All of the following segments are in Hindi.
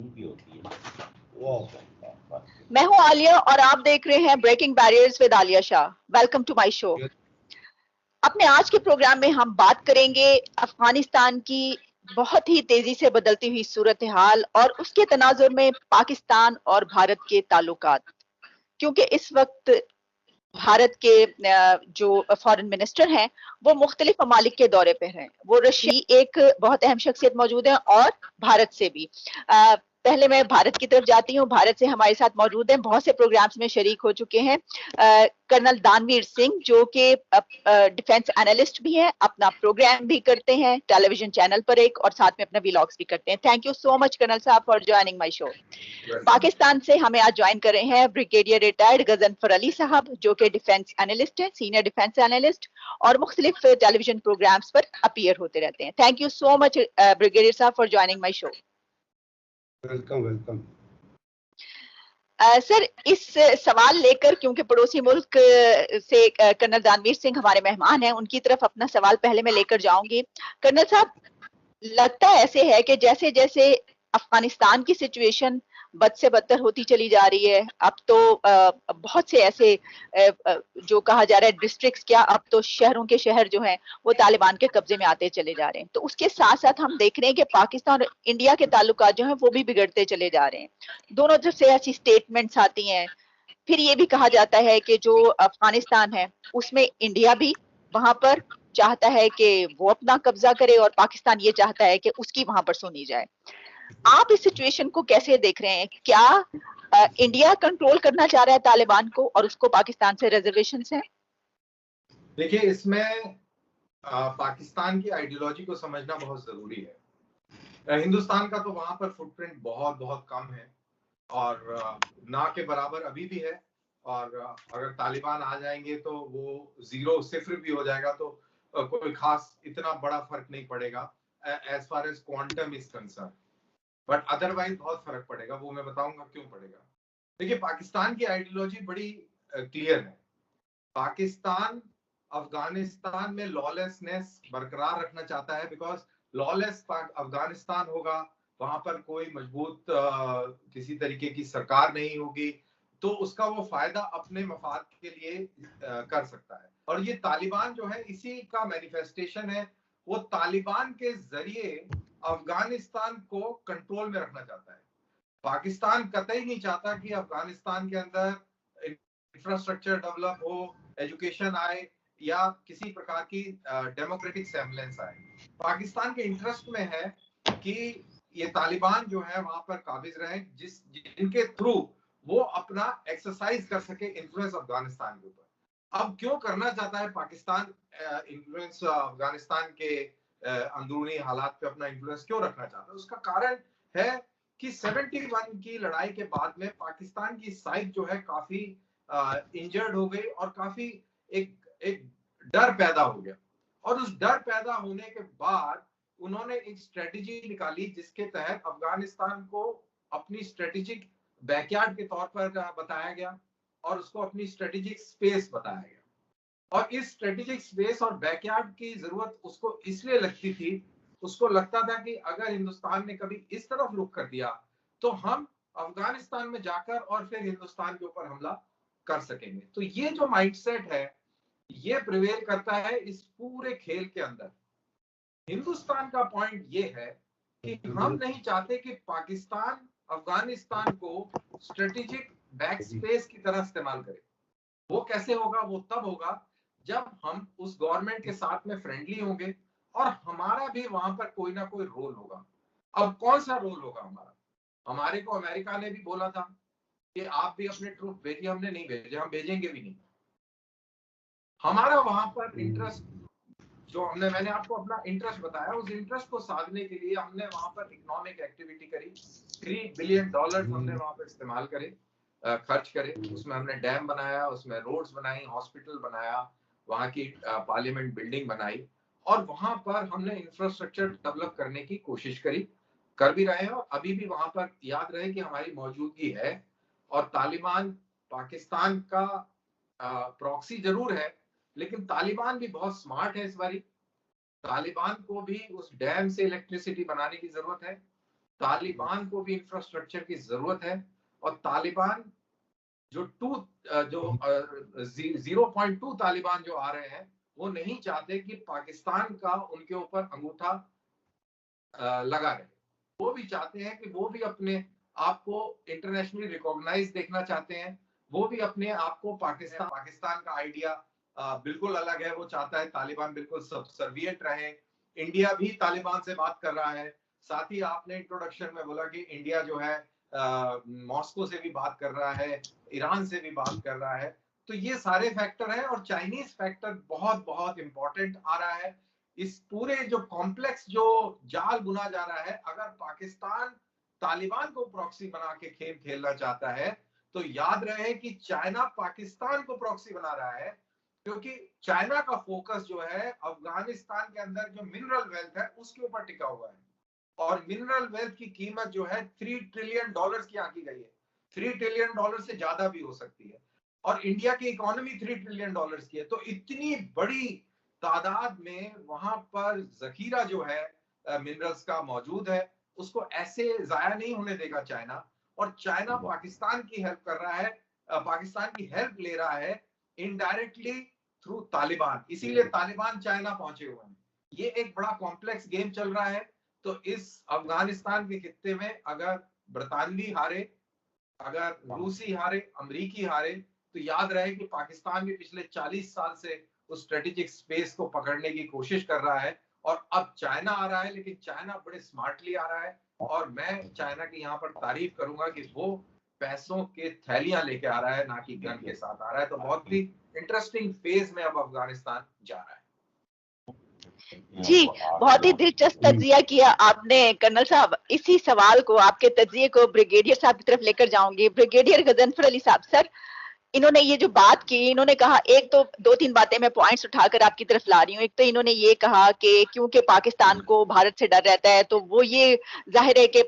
भी होती है। वो मैं हूं आलिया और आप देख रहे हैं breaking barriers with Alia Shah. Welcome to my show. अपने आज के प्रोग्राम में हम बात करेंगे अफगानिस्तान की बहुत ही तेजी से बदलती हुई सूरत हाल और उसके तनाजुर में पाकिस्तान और भारत के ताल्लुकात, क्योंकि इस वक्त भारत के जो फॉरेन मिनिस्टर हैं वो मुख्तलिफ ममालिक के दौरे पे हैं। वो रशिया एक बहुत अहम शख्सियत मौजूद है और भारत से भी। पहले मैं भारत की तरफ जाती हूँ। भारत से हमारे साथ मौजूद हैं, बहुत से प्रोग्राम्स में शरीक हो चुके हैं, कर्नल दानवीर सिंह, जो कि डिफेंस एनालिस्ट भी हैं, अपना प्रोग्राम भी करते हैं टेलीविजन चैनल पर एक, और साथ में अपना व्लॉग्स भी करते हैं। Thank you so much colonel साहब for joining my show. Pakistan से हमें आज ज्वाइन कर रहे हैं ब्रिगेडियर रिटायर्ड गजनफर अली साहब, जो कि डिफेंस एनालिस्ट हैं, सीनियर डिफेंस एनालिस्ट, और मुख्तलिफ टेलीविजन प्रोग्राम्स पर अपीयर होते रहते हैं। Thank you so much brigadier साहब for joining my show. Welcome welcome. Sir, इस सवाल लेकर, क्योंकि पड़ोसी मुल्क से कर्नल दानवीर सिंह हमारे मेहमान हैं, उनकी तरफ अपना सवाल पहले मैं लेकर जाऊंगी। कर्नल साहब, लगता ऐसे है कि जैसे जैसे अफगानिस्तान की सिचुएशन बद से बदतर होती चली जा रही है, अब तो बहुत से ऐसे जो कहा जा रहा है डिस्ट्रिक्ट्स, क्या अब तो शहरों के शहर जो हैं वो तालिबान के कब्जे में आते चले जा रहे हैं। तो उसके साथ साथ हम देख रहे हैं कि पाकिस्तान और इंडिया के ताल्लुकात जो हैं वो भी बिगड़ते चले जा रहे हैं। दोनों तरफ से ऐसी स्टेटमेंट्स आती हैं। फिर ये भी कहा जाता है कि जो अफगानिस्तान है उसमें इंडिया भी वहां पर चाहता है कि वो अपना कब्जा करे, और पाकिस्तान ये चाहता है कि उसकी वहां पर सुनी जाए। आप इस सिचुएशन को कैसे देख रहे हैं? क्या इंडिया कंट्रोल करना चाह रहा है तालिबान को और उसको पाकिस्तान से रिजर्वेशंस हैं? देखिए, इसमें पाकिस्तान की आइडियोलॉजी को समझना बहुत जरूरी है। हिंदुस्तान का तो वहां पर फुटप्रिंट बहुत बहुत कम है और ना के बराबर अभी भी है, और अगर तालिबान आ जाएंगे तो वो जीरो सिफर भी हो जाएगा, तो कोई खास इतना बड़ा फर्क नहीं पड़ेगा as far as quantum is concern, but otherwise बहुत फर्क पड़ेगा। वो मैं बताऊंगा क्यों पड़ेगा। देखिए, पाकिस्तान की आइडियोलॉजी बड़ी क्लियर है। पाकिस्तान अफगानिस्तान में लॉलेसनेस बरकरार रखना चाहता है, बिकॉज लॉलेस अफगानिस्तान होगा, वहां पर कोई मजबूत किसी तरीके की सरकार नहीं होगी, तो उसका वो फायदा अपने मफाद के लिए कर सकता है। और ये तालिबान जो है इसी का मैनिफेस्टेशन है। वो तालिबान के जरिए अफगानिस्तान को कंट्रोल में रखना चाहता है। पाकिस्तान कतई नहीं चाहता कि अफगानिस्तान के अंदर इंफ्रास्ट्रक्चर डेवलप हो, एजुकेशन आए, या किसी प्रकार की डेमोक्रेटिक सेमलेंस आए। पाकिस्तान के इंटरेस्ट में है कि ये तालिबान जो है वहां पर काबिज रहे, जिनके थ्रू वो अपना एक्सरसाइज कर सके इन्फ्लुएंस अफगानिस्तान के ऊपर। अब क्यों करना चाहता है पाकिस्तान इन्फ्लुएंस अफगानिस्तान के अंदरूनी हालात पे अपना इन्फ्लुएंस क्यों रखना चाहता है? उसका कारण है कि 71 की लड़ाई के बाद में पाकिस्तान की साइड जो है काफी इंजर्ड हो गई और काफी एक डर पैदा हो गया। और उस डर पैदा होने के बाद उन्होंने एक स्ट्रेटेजी निकाली जिसके तहत अफगानिस्तान को अपनी स्ट्रेटेजिक बैकयार्ड के तौर पर बताया गया और उसको अपनी स्ट्रेटेजिक स्पेस बताया गया। और इस स्ट्रेटेजिक स्पेस और बैकयार्ड की जरूरत उसको इसलिए लगती थी, उसको लगता था कि अगर हिंदुस्तान ने कभी इस तरफ रुख कर दिया तो हम अफगानिस्तान में जाकर और फिर हिंदुस्तान के ऊपर हमला कर सकेंगे। तो ये जो माइंडसेट है ये प्रिवेल करता है इस पूरे खेल के अंदर। हिंदुस्तान का पॉइंट ये है कि हम नहीं चाहते कि पाकिस्तान अफगानिस्तान को स्ट्रेटेजिक बैक स्पेस की तरह इस्तेमाल करे। वो कैसे होगा? वो तब होगा जब हम उस गवर्नमेंट के साथ में फ्रेंडली होंगे और हमारा भी वहां पर कोई ना कोई रोल होगा। अब कौन सा रोल होगा हमारा? हमारे को अमेरिका ने भी बोला था कि आप भी अपने ट्रूप भेजिए, हमने नहीं भेजे, हम भेजेंगे भी नहीं। हमारा वहां पर इंटरेस्ट जो मैंने आपको अपना इंटरेस्ट बताया, उस इंटरेस्ट को साधने के लिए हमने वहां पर इकोनॉमिक एक्टिविटी करी। $3 बिलियन हमने वहां पर इस्तेमाल करे, खर्च करे। उसमें हमने डैम बनाया, उसमें रोड्स बनाई, हॉस्पिटल बनाया, वहां की पार्लियामेंट बिल्डिंग बनाई, और वहां पर हमने इंफ्रास्ट्रक्चर डेवलप करने की कोशिश करी, कर भी रहे हैं। और अभी भी वहां पर याद रहे कि हमारी मौजूदगी है। और तालिबान पाकिस्तान का प्रॉक्सी जरूर है, लेकिन तालिबान भी बहुत स्मार्ट है इस बारी। तालिबान को भी उस डैम से इलेक्ट्रिसिटी बनाने की जरूरत है, तालिबान को भी इंफ्रास्ट्रक्चर की जरूरत है, और तालिबान जो 0.2 तालिबान जो आ रहे हैं, वो नहीं चाहते कि पाकिस्तान का उनके ऊपर अंगूठा लगा रहे। वो भी चाहते हैं कि वो भी अपने आप को इंटरनेशनली रिकॉग्नाइज देखना चाहते हैं। वो भी अपने आप को पाकिस्तान का आइडिया बिल्कुल अलग है। वो चाहता है तालिबान बिल्कुल सबसर्विएंट रहे। इंडिया भी तालिबान से बात कर रहा है। साथ ही आपने इंट्रोडक्शन में बोला कि इंडिया जो है मॉस्को से भी बात कर रहा है, ईरान से भी बात कर रहा है। तो ये सारे फैक्टर हैं, और चाइनीज फैक्टर बहुत बहुत इंपॉर्टेंट आ रहा है। इस पूरे जो कॉम्प्लेक्स जो जाल बुना जा रहा है, अगर पाकिस्तान तालिबान को प्रॉक्सी बना के खेल खेलना चाहता है, तो याद रहे कि चाइना पाकिस्तान को प्रॉक्सी बना रहा है, क्योंकि चाइना का फोकस जो है अफगानिस्तान के अंदर जो मिनरल वेल्थ है उसके ऊपर टिका हुआ है। और मिनरल वेल्थ की कीमत जो है $3 ट्रिलियन की आंकी गई है। $3 ट्रिलियन से ज्यादा भी हो सकती है, और इंडिया की इकोनॉमी $3 ट्रिलियन की है। तो इतनी बड़ी तादाद में वहां पर जखीरा जो है मिनरल्स का मौजूद है, उसको ऐसे जाया नहीं होने देगा चाइना। और चाइना पाकिस्तान की हेल्प कर रहा है, पाकिस्तान की हेल्प ले रहा है इनडायरेक्टली थ्रू तालिबान। इसीलिए तालिबान चाइना पहुंचे हुए हैं। ये एक बड़ा कॉम्प्लेक्स गेम चल रहा है। तो इस अफगानिस्तान के खित्ते में अगर बरतानवी हारे, अगर रूसी हारे, अमरीकी हारे, तो याद रहे कि पाकिस्तान भी पिछले 40 साल से उस स्ट्रेटेजिक स्पेस को पकड़ने की कोशिश कर रहा है। और अब चाइना आ रहा है, लेकिन चाइना बड़े स्मार्टली आ रहा है। और मैं चाइना की यहाँ पर तारीफ करूंगा कि वो पैसों के थैलियां लेके आ रहा है, ना कि गन के साथ आ रहा है। तो बहुत ही इंटरेस्टिंग फेज में अब अफगानिस्तान जा रहा है। जी, बहुत ही दिलचस्प तज्जिया किया आपने कर्नल साहब। इसी सवाल को, आपके तज्जिए को ब्रिगेडियर साहब की तरफ लेकर जाऊंगी। ब्रिगेडियर गजनफर अली साहब, सर इन्होंने ये जो बात की, इन्होंने कहा, एक तो 2-3 बातें मैं पॉइंट्स उठाकर आपकी तरफ ला रही हूँ। एक तो इन्होंने ये कहा कि क्योंकि पाकिस्तान को भारत से डर रहता है, तो वो ये जाहिर है कि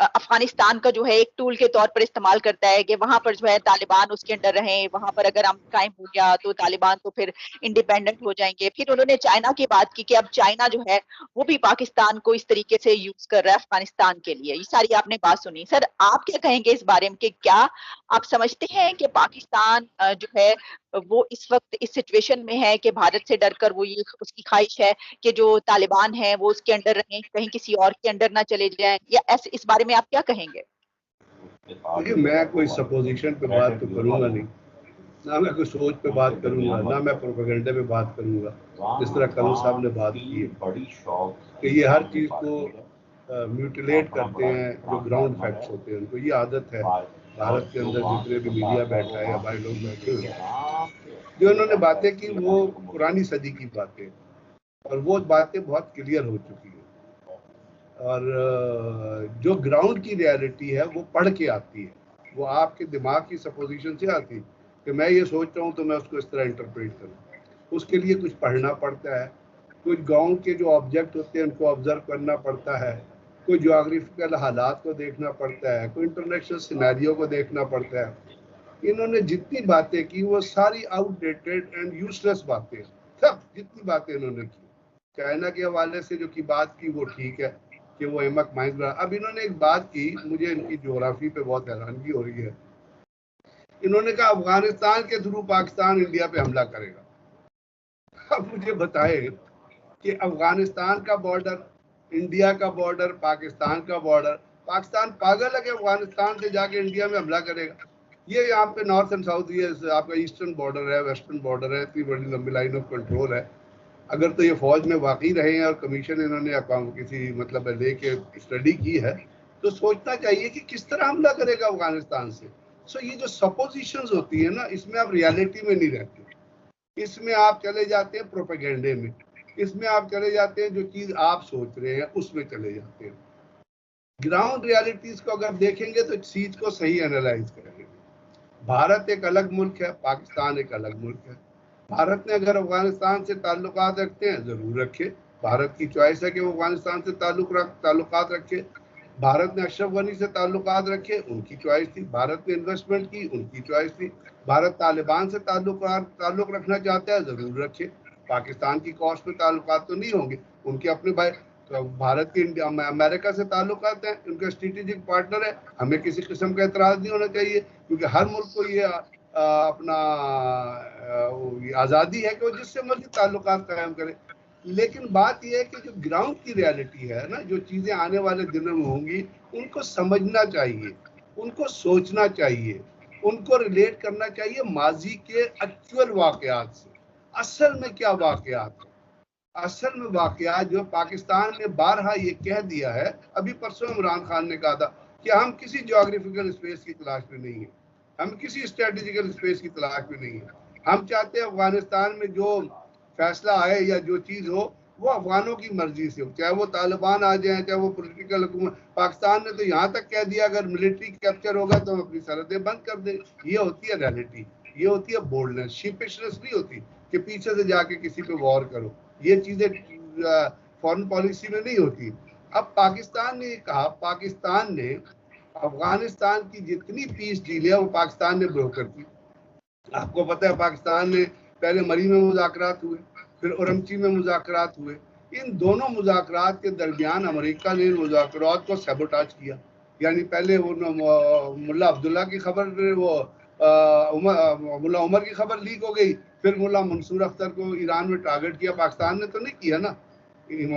अफगानिस्तान का जो है एक टूल के तौर पर इस्तेमाल करता है कि वहां पर जो है तालिबान उसके अंडर रहे, वहां पर अगर हम कायम हो गया तो तालिबान तो फिर इंडिपेंडेंट हो जाएंगे। फिर उन्होंने चाइना की बात की कि अब चाइना जो है वो भी पाकिस्तान को इस तरीके से यूज कर रहा है अफगानिस्तान के लिए। ये सारी आपने बात सुनी। सर आप क्या कहेंगे इस बारे में कि क्या आप समझते हैं कि पाकिस्तान जो है वो इस वक्त इस सिचुएशन में है कि भारत से डरकर वो ये उसकी ख्वाहिश है कि जो तालिबान है वो उसके अंडर रहें, कहीं किसी और के अंडर ना चले जाएं, या ऐसे इस बारे में आप क्या कहेंगे? देखिए, मैं कोई सपोजिशन पे बात तो करूंगा नहीं, ना मैं कोई सोच पे बात करूंगा, ना मैं प्रोपेगेंडा पे बात करूंगा। जिस तरह कर्नल साहब ने बात की है कि ये हर चीज को म्यूटिलेट करते हैं, जो ग्राउंड फैक्ट्स होते हैं उनको ये आदत है। भारत के अंदर जितने भी मीडिया बैठा है या भाई लोग बैठे हुए हैं, जो इन्होंने बातें की वो पुरानी सदी की बातें, और वो बातें बहुत क्लियर हो चुकी है। और जो ग्राउंड की रियलिटी है वो पढ़ के आती है, वो आपके दिमाग की सपोजिशन से आती है कि मैं ये सोच रहा हूँ तो मैं उसको इस तरह इंटरप्रेट करूँ। उसके लिए कुछ पढ़ना पड़ता है, कुछ गांव के जो ऑब्जेक्ट होते हैं उनको ऑब्जर्व करना पड़ता है, कोई ज्योग्राफिकल हालात को देखना पड़ता है, कोई इंटरनेशनल सिनेरियो को देखना पड़ता है। इन्होंने जितनी बातें की वो सारी आउटडेटेड एंड यूजलेस बातें, सब जितनी बातें इन्होंने की। चाइना के हवाले से जो की बात की वो ठीक है कि वो एमक माइंस। अब इन्होंने एक बात की, मुझे इनकी ज्योग्राफी पे बहुत हैरानगी हो रही है। इन्होंने कहा अफगानिस्तान के थ्रू पाकिस्तान इंडिया पे हमला करेगा। अब मुझे बताए कि अफगानिस्तान का बॉर्डर, इंडिया का बॉर्डर, पाकिस्तान का बॉर्डर, पाकिस्तान पागल है कि अफगानिस्तान से जाके इंडिया में हमला करेगा? ये यहाँ पे नॉर्थ एंड साउथ, ये आपका ईस्टर्न बॉर्डर है, वेस्टर्न बॉर्डर है, इतनी बड़ी लंबी लाइन ऑफ कंट्रोल है। अगर तो ये फौज में वाकई रहे हैं और कमीशन इन्होंने किसी मतलब लेके स्टडी की है, तो सोचना चाहिए कि किस तरह हमला करेगा अफगानिस्तान से। सो ये जो सपोजिशंस होती है ना, इसमें आप रियलिटी में नहीं रहते, इसमें आप चले जाते हैं प्रोपेगेंडे में, इसमें आप चले जाते हैं जो चीज आप सोच रहे हैं उसमें चले जाते हैं। ग्राउंड रियलिटीज को अगर देखेंगे तो चीज को सही एनालाइज करेंगे। भारत एक अलग मुल्क है, पाकिस्तान एक अलग मुल्क है। भारत ने अगर अफगानिस्तान से ताल्लुकात रखते हैं जरूर रखे, भारत की चॉइस है कि वो अफगानिस्तान से ताल्लुकात रखे। भारत ने अशरफ गनी से ताल्लुकात रखे, उनकी चॉइस थी। भारत ने इन्वेस्टमेंट की, उनकी चॉइस थी। भारत तालिबान से ताल्लुक रखना चाहता है, जरूर रखे। पाकिस्तान की कॉस्ट में ताल्लुकात तो नहीं होंगे, उनके अपने भाई। भारत की अमेरिका से ताल्लुकात हैं, उनके स्ट्रेटेजिक पार्टनर है, हमें किसी किस्म का एतराज नहीं होना चाहिए, क्योंकि हर मुल्क को ये अपना आज़ादी है कि वो जिससे मर्जी ताल्लुकात कायम करे। लेकिन बात यह है कि जो ग्राउंड की रियलिटी है ना, जो चीज़ें आने वाले दिनों में होंगी, उनको समझना चाहिए, उनको सोचना चाहिए, उनको रिलेट करना चाहिए माजी के एक्चुअल वाकयात से। असल में क्या वाकयात है? असल में वाकयात जो पाकिस्तान ने बारहा ये कह दिया है, अभी परसों इमरान खान ने कहा था कि हम किसी ज्योग्राफिकल स्पेस की तलाश में नहीं है, हम किसी स्ट्रेटेजिकल स्पेस की तलाश में नहीं है। हम चाहते हैं अफगानिस्तान में जो फैसला आए या जो चीज़ हो वो अफगानों की मर्जी से हो, चाहे वो तालिबान आ जाए, चाहे वो पॉलिटिकल हुकूमत। पाकिस्तान ने तो यहाँ तक कह दिया अगर मिलिट्री कैप्चर होगा तो हम अपनी सरहदें बंद कर दें। ये होती है रियलिटी, ये होती है बोल्डनेस, शिपिशनेस नहीं होती कि पीछे से जाके किसी पे वॉर करो। ये चीजें फॉरेन पॉलिसी में नहीं होती। अब पाकिस्तान ने कहा, पाकिस्तान ने अफगानिस्तान की जितनी पीस डील है वो पाकिस्तान ने ब्रोकर की। आपको पता है पाकिस्तान ने पहले मरी में मुज़ाकरात हुए, फिर उरमची में मुज़ाकरात हुए। इन दोनों मुज़ाकरात के दरमियान अमेरिका ने मुज़ाकरात को सैबोटाज किया। यानी पहले वो मुल्ला अब्दुल्ला की खबर, वो मुल्ला उमर की खबर लीक हो गई, फिर मुल्ला मंसूर अख्तर को ईरान में टारगेट किया। पाकिस्तान ने तो नहीं किया ना,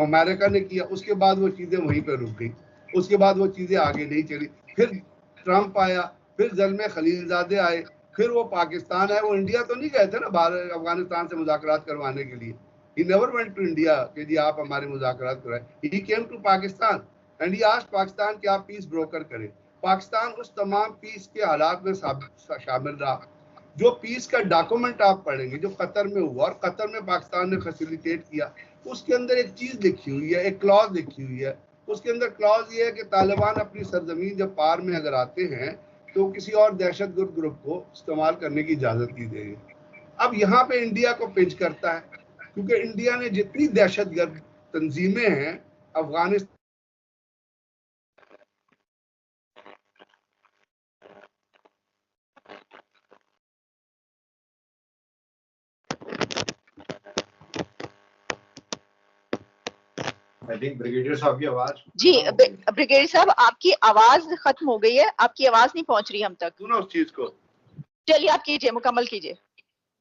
अमेरिका ने किया। उसके बाद वो चीज़ें वहीं पर रुक गई, उसके बाद वो चीज़ें आगे नहीं चली। फिर ट्रंप आया, फिर ज़ल्मे खलीलज़ादे आए, फिर वो पाकिस्तान आए। वो इंडिया तो नहीं गए थे ना भारत अफगानिस्तान से मुज़ाकरात करवाने के लिए। He never went to India कि जी आप हमारे मुज़ाकरात कराएं। He came to Pakistan and he asked Pakistan कि आप पीस ब्रोकर करें। पाकिस्तान उस तमाम पीस के हालात में शामिल रहा। जो पीस का डॉक्यूमेंट आप पढ़ेंगे जो कतर में हुआ, और कतर में पाकिस्तान ने फैसिलिटेट किया, उसके अंदर एक चीज़ लिखी हुई है, एक क्लॉज लिखी हुई है। उसके अंदर क्लॉज ये है कि तालिबान अपनी सरजमीन जब पार में अगर आते हैं तो किसी और दहशतगर्द ग्रुप को इस्तेमाल करने की इजाज़त नहीं देंगे। अब यहाँ पे इंडिया को पिंच करता है, क्योंकि इंडिया ने जितनी दहशतगर्द तंजीमें हैं अफगानिस्तान आई थिंक ब्रिगेडियर साहब की आवाज जी, ब्रिगेडियर साहब आपकी आवाज खत्म हो गई है, आपकी आवाज नहीं पहुंच रही हम तक। सुनो उस चीज को, चलिए आप कीजिए, मुकम्मल कीजिए।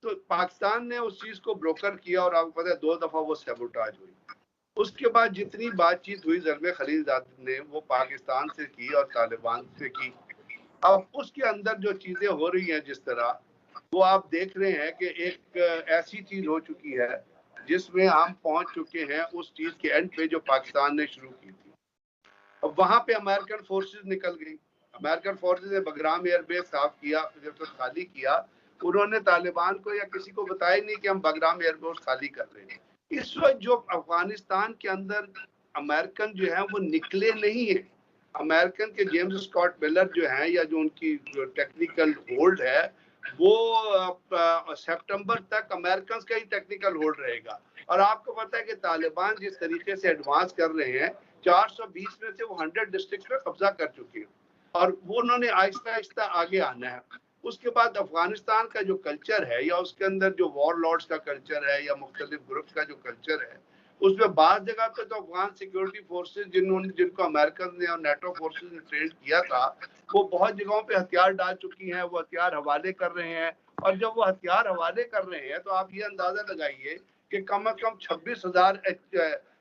तो पाकिस्तान ने उस चीज को ब्रोकर किया और आपको पता है 2 दफा वो सैबोटाज हुई। उसके बाद जितनी बातचीत हुई ज़ल्मे खलीलज़ादे ने वो पाकिस्तान से की और तालिबान से की। अब उसके अंदर जो चीजें हो रही हैं जिस तरह, वो आप देख रहे हैं कि एक ऐसी चीज हो चुकी है जिसमें हम पहुंच चुके हैं उस चीज के एंड पे जो पाकिस्तान ने शुरू की थी। अब वहां पे अमेरिकन फोर्सेस निकल गई। अमेरिकन फोर्सेस ने बगराम एयरबेस साफ किया, जब तो खाली किया, उन्होंने तालिबान को या किसी को बताया नहीं कि हम बगराम एयरबेस खाली कर रहे हैं। इस वक्त जो अफगानिस्तान के अंदर अमेरिकन जो है वो निकले नहीं है। अमेरिकन के जेम्स स्कॉट मिलर जो हैं या जो उनकी टेक्निकल होल्ड है वो सितंबर तक अमेरिकन का ही टेक्निकल होल्ड रहेगा। और आपको पता है कि तालिबान जिस तरीके से एडवांस कर रहे हैं, 420 में से वो 100 डिस्ट्रिक्ट पे कब्जा कर चुके हैं और वो उन्होंने आहिस्ता आहिस्ता आगे आना है। उसके बाद अफगानिस्तान का जो कल्चर है या उसके अंदर जो वॉर लॉर्ड्स का कल्चर है या मुख्तलिफ ग्रुप्स का जो कल्चर है, उसमें बात जगह पे तो अफगान सिक्योरिटी फोर्सेस जिनको अमेरिकन ने और नेटो फोर्सेस ने ट्रेन किया था, वो बहुत जगहों पे हथियार डाल चुकी हैं, वो हथियार हवाले कर रहे हैं। और जब वो हथियार हवाले कर रहे हैं तो आप ये अंदाजा लगाइए कि कम से कम 26,000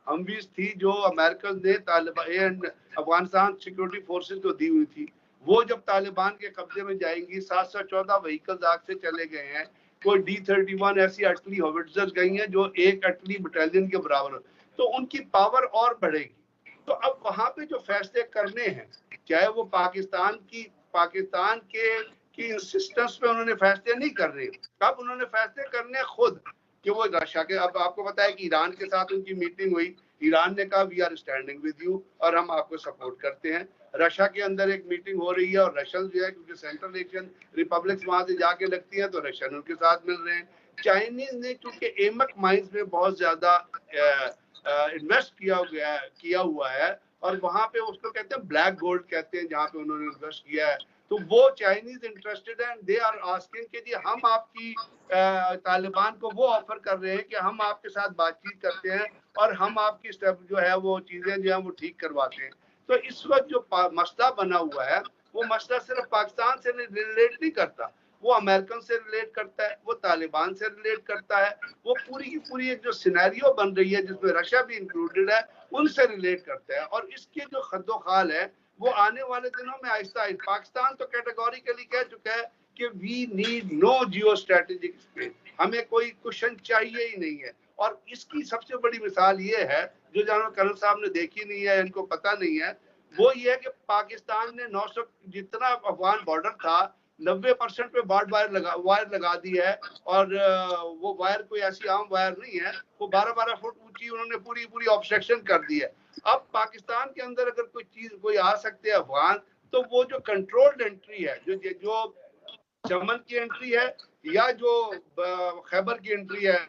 हमवीज थी जो अमेरिकन ने तालिबान अफगानिस्तान सिक्योरिटी फोर्सेस को दी हुई थी। वो जब तालिबान के कब्जे में जाएंगी, 714 व्हीकल्स आग से चले गए हैं। कोई D-31 ऐसी अटली हॉविट्जर्स गई हैं जो एक अटली बटालियन के बराबर, तो उनकी पावर और बढ़ेगी। तो अब वहां पे जो फैसले करने हैं, चाहे वो पाकिस्तान की इंसिस्टेंस पे उन्होंने फैसले नहीं कर रहे, अब उन्होंने फैसले करने खुद कि वो रशिया के, अब आपको पता है कि ईरान के साथ उनकी मीटिंग हुई, ईरान ने कहा we are standing with you और हम आपको सपोर्ट करते हैं। रशिया के अंदर एक मीटिंग हो रही है और रशियन जो है, क्योंकि सेंट्रल एशियन रिपब्लिक्स वहां से जाके लगती हैं, तो रशियन उनके साथ मिल रहे हैं। चाइनीज ने क्योंकि एमक माइंस में बहुत ज्यादा इन्वेस्ट किया हुआ है और वहां पे उसको कहते हैं ब्लैक गोल्ड कहते हैं, जहाँ पे उन्होंने इन्वेस्ट किया है, तो वो चाइनीज इंटरेस्टेड हैं, दे आर आस्किंग कि जी हम आपकी तालिबान को वो ऑफर कर रहे हैं कि हम आपके साथ बातचीत करते हैं और हम आपकी स्टेप जो है वो चीजें जो है वो ठीक करवाते हैं। तो इस वक्त जो मसला बना हुआ है वो मसला सिर्फ पाकिस्तान से रिलेट नहीं करता, वो अमेरिकन से रिलेट करता है, वो तालिबान से रिलेट करता है, वो पूरी की पूरी एक जो सिनेरियो बन रही है जिसमें रशिया भी इंक्लूडेड है उनसे रिलेट करता है। और इसके जो खद्दोखाल है वो आने वाले दिनों में आहिस्ता आहिस्ता, पाकिस्तान तो कैटेगोरिकली कह चुका है कि we need no geo strategic space, हमें कोई क्वेश्चन चाहिए ही नहीं है। और इसकी सबसे बड़ी मिसाल ये है जो जानवर कर्नल साहब ने देखी नहीं है, इनको पता नहीं है, वो ये है कि पाकिस्तान ने 900 जितना अफगान बॉर्डर था 90% पे बार्ड वायर लगा दी है। और वो वायर कोई ऐसी आम वायर नहीं है, वो 12-12 फुट ऊंची उन्होंने पूरी ऑब्स्ट्रक्शन कर दी है। अब पाकिस्तान के अंदर अगर कोई आ सकते हैं अफगान, तो वो जो कंट्रोल्ड एंट्री है, जो चमन की एंट्री है या जो खैबर की एंट्री है,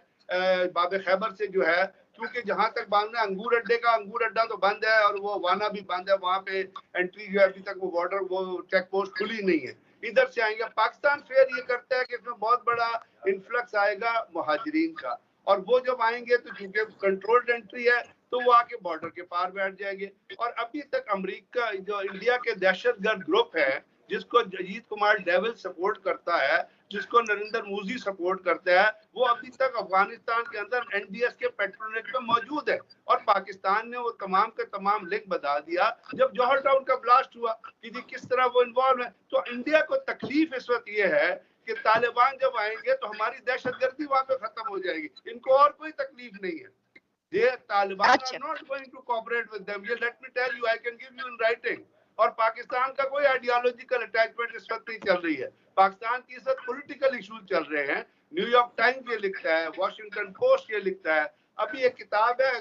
बाबे खैबर से जो है, क्योंकि जहां तक बांधना अंगूर अड्डा तो बंद है और वो वाना भी बंद है, वहां पे एंट्री जो है अभी तक वो बॉर्डर वो चेक पोस्ट खुली नहीं है। इधर से आएंगे, पाकिस्तान फिर ये करता है कि इसमें बहुत बड़ा इन्फ्लक्स आएगा मुहाजिरीन का, और वो जब आएंगे तो चूंकि कंट्रोल्ड एंट्री है तो वो आके बॉर्डर के पार बैठ जाएंगे। और अभी तक अमेरिका जो इंडिया के दहशतगर्द ग्रुप है जिसको अजीत कुमार डेविल सपोर्ट करता है, जिसको नरेंद्र मोदी सपोर्ट करता है, वो अभी तक अफगानिस्तान के अंदर एनडीएस के पेट्रोनेट में मौजूद है। और पाकिस्तान ने वो तमाम का तमाम लिंक बता दिया जब जौहर टाउन का ब्लास्ट हुआ कि जी किस तरह वो इन्वॉल्व है। तो इंडिया को तकलीफ इस वक्त ये है कि तालिबान जब आएंगे तो हमारी दहशतगर्दी वहां पे खत्म हो जाएगी, इनको और कोई तकलीफ नहीं है। They Taliban are not going to cooperate with them. Let me tell you, I can give you in writing. और पाकिस्तान का कोई आइडियोलॉजिकल अटैचमेंट इस वक्त नहीं चल रही है, पाकिस्तान की इस वक्त पॉलिटिकल इश्यूज चल रहे हैं। न्यूयॉर्क टाइम्स ये लिखता है, वॉशिंगटन पोस्ट ये लिखता है। अभी एक किताब है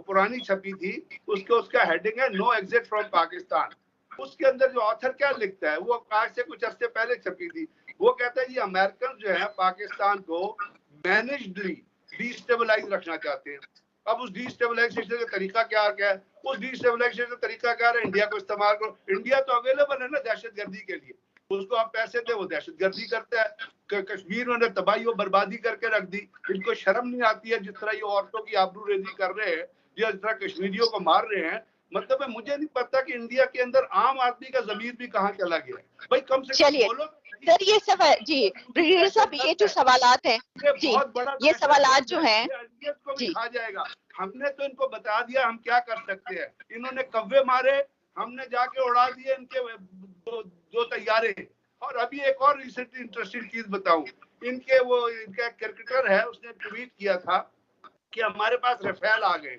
पुरानी छपी थी, उसका हेडिंग है नो एग्जिट फ्रॉम पाकिस्तान। उसके अंदर जो ऑथर क्या लिखता है, वो आज से कुछ अर्से पहले छपी थी। वो कहता है ये अमेरिकन जो है पाकिस्तान को मैनेजडली डिस्टेबलाइज रखना चाहते हैं। अब उस डिस्टेबलाइजेशन का तरीका क्या है? उस डिस्टेबलाइजेशन का तरीका क्या है? इंडिया को इस्तेमाल करो। इंडिया तो अवेलेबल है ना दहशतगर्दी के लिए, उसको आप पैसे दे, वो दहशतगर्दी करता है। कश्मीर में तबाही और बर्बादी करके रख दी, इनको शर्म नहीं आती है जिस तरह ये औरतों की आबरूरेजी कर रहे हैं, जिस तरह कश्मीरियों को मार रहे हैं। मतलब है, मुझे नहीं पता कि इंडिया के अंदर आम आदमी का जमीर भी कहाँ चला गया है। भाई कम से कम बोलो सर। ये सब जी ब्रिगेडियर साहब, ये जो सवालात हैं जी, ये सवालात जो हैं जी खा जाएगा। हमने तो इनको बता दिया हम क्या कर सकते हैं। इन्होंने कव्वे मारे, हमने जाके उड़ा दिए इनके दो तैयारे। और अभी एक और रिसेंटली इंटरेस्टिंग चीज बताऊं, इनका क्रिकेटर है, उसने ट्वीट किया था कि हमारे पास रफेल आ गए।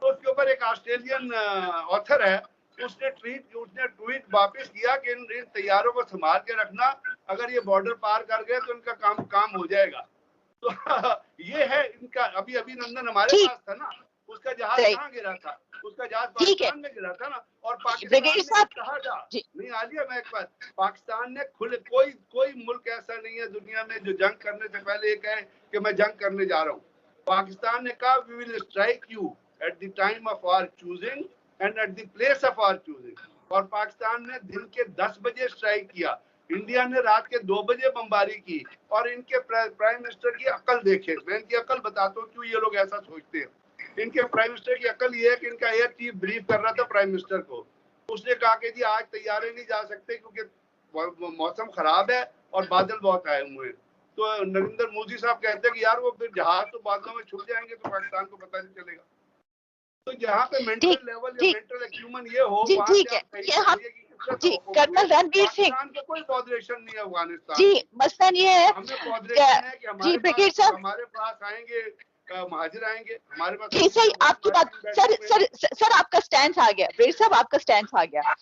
तो उसके ऊपर एक ऑस्ट्रेलियन ऑथर है, उसने ट्वीट वापस किया कि इन तैयारों को संभाल के रखना, अगर ये बॉर्डर पार कर गए तो इनका काम हो जाएगा। तो ये है इनका। अभी नंदन हमारे पास था ना, उसका जहाज कहाँ गिरा था? उसका जहाज पाकिस्तान में गिरा था ना। और पाकिस्तान ने कहा था नहीं आलिया, मैं एक बात, पाकिस्तान ने खुले, कोई मुल्क ऐसा नहीं है दुनिया में जो जंग करने से पहले ये कहे कि मैं जंग करने जा रहा हूँ। पाकिस्तान ने कहा we will strike you at the time of our choosing and at the place of our choosing. और पाकिस्तान ने दिन के 10 बजे स्ट्राइक किया, इंडिया ने रात के 2 बजे बमबारी की। और इनके प्राइम मिनिस्टर की अकल देखे, मैं इनकी अकल बताता हूँ क्यों ये लोग ऐसा सोचते हैं। इनके प्राइम मिनिस्टर की अकल ये है कि इनका एयर चीफ ब्रीफ कर रहा था प्राइम मिनिस्टर को, उसने कहा कि जी आज तैयारे नहीं जा सकते क्योंकि मौसम खराब है और बादल बहुत आए हुए हैं। तो नरेंद्र मोदी साहब कहते हैं कि यार वो फिर जहाज तो बादलों में छुप जाएंगे तो पाकिस्तान को पता नहीं चलेगा। तो जहाँ पे मेंटल लेवल या मेंटल एक्यूमेंट ये हो, ठीक है, ये हम जी कर्नल रणबीर सिंह का कोई कॉर्पोरेशन नहीं है अफगानिस्तान जी। मसलन ये है जी ब्रिगेडियर साहब, हमारे पास आएंगे महाजिर आएंगे हमारे पास। जी सही आपकी बात। सर आपका स्टैंड आ गया, ब्रिगेडियर साहब आपका स्टैंड आ गया।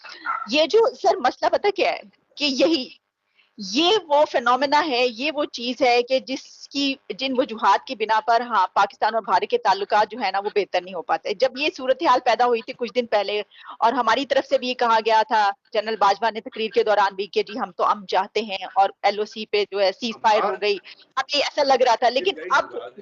ये जो सर मसला पता क्या है कि ये वो फिनोमेना है, ये वो चीज है कि जिन वजूहात की बिना पर हाँ पाकिस्तान और भारत के ताल्लुकात जो है ना वो बेहतर नहीं हो पाते। जब ये सूरत हाल पैदा हुई थी कुछ दिन पहले, और हमारी तरफ से भी ये कहा गया था, जनरल बाजवा ने तकरीर के दौरान भी कि जी हम तो अमन चाहते हैं और LOC पे जो है सीज फायर हो गई, हमें ऐसा लग रहा था। लेकिन अब